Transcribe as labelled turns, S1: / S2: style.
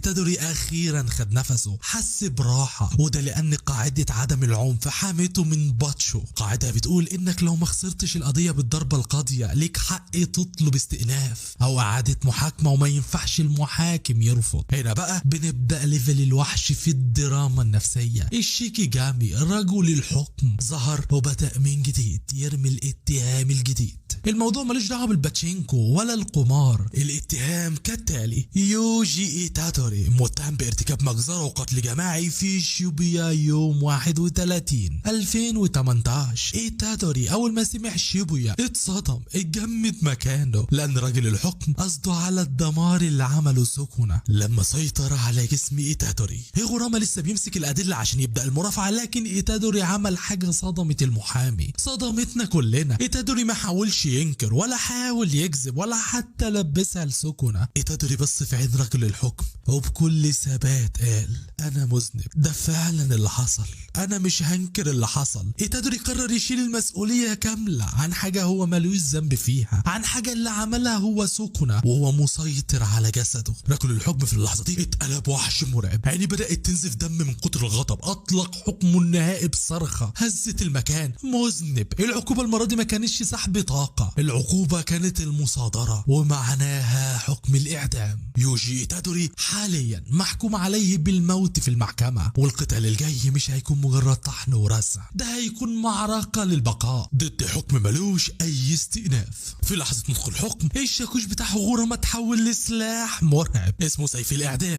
S1: إيتادوري أخيرا خد نفسه، حس براحة، وده لأن قاعدة عدم العنف حمته من باتشو. قاعدة بتقول إنك لو ما خسرتش القضية بالضربة القاضية ليك حق تطلب استئناف أو إعادة محاكمة، وما ينفعش المحاكم يرفض. هنا بقى بنبدأ ليفل الوحش في الدراما النفسية. الشيكيجامي رجل الحكم ظهر وبدأ من جديد يرمي الاتهام الجديد. الموضوع ملوش دعوه بالباتشينكو ولا القمار. الاتهام كالتالي: يوجي إيتادوري متهم بارتكاب مجزرة وقتل جماعي في شيبويا يوم 31/2018. إيتادوري اول ما سمع شيبويا اتصدم، اتجمد مكانه، لان راجل الحكم قصده على الدمار اللي عمله سوكونا لما سيطر على جسم إيتادوري. هيغوراما لسه بيمسك الادله عشان يبدا المرافعه، لكن إيتادوري عمل حاجه صدمت المحامي، صدمتنا كلنا. إيتادوري ما حاولش ينكر ولا حاول يكذب ولا حتى لبسها لسوكونا. إيتادوري بص في عين رجل الحكم وبكل ثبات قال: انا مذنب، ده فعلا اللي حصل، انا مش هنكر اللي حصل. إيتادوري قرر يشيل المسؤولية كاملة عن حاجة هو ملوش ذنب فيها، عن حاجة اللي عملها هو سوكونا وهو مسيطر على جسده. رجل الحكم في اللحظة دي اتقلب وحش مرعب، عيني بدأت تنزف دم من كتر الغضب، اطلق حكمه النهائي بصرخة هزت المكان. مذنب. العقوبة المرة دي ما كانتش سحب طاقة، العقوبة كانت المصادرة ومعناها حكم الإعدام. يوجي إيتادوري حاليا محكوم عليه بالموت في المحكمة، والقتال الجاي مش هيكون مجرد طحن ورزع، ده هيكون معركة للبقاء ضد حكم ملوش أي استئناف. في لحظة نطق الحكم الشاكوش بتاع هيغوراما اتحول لسلاح مرعب اسمه سيف الإعدام.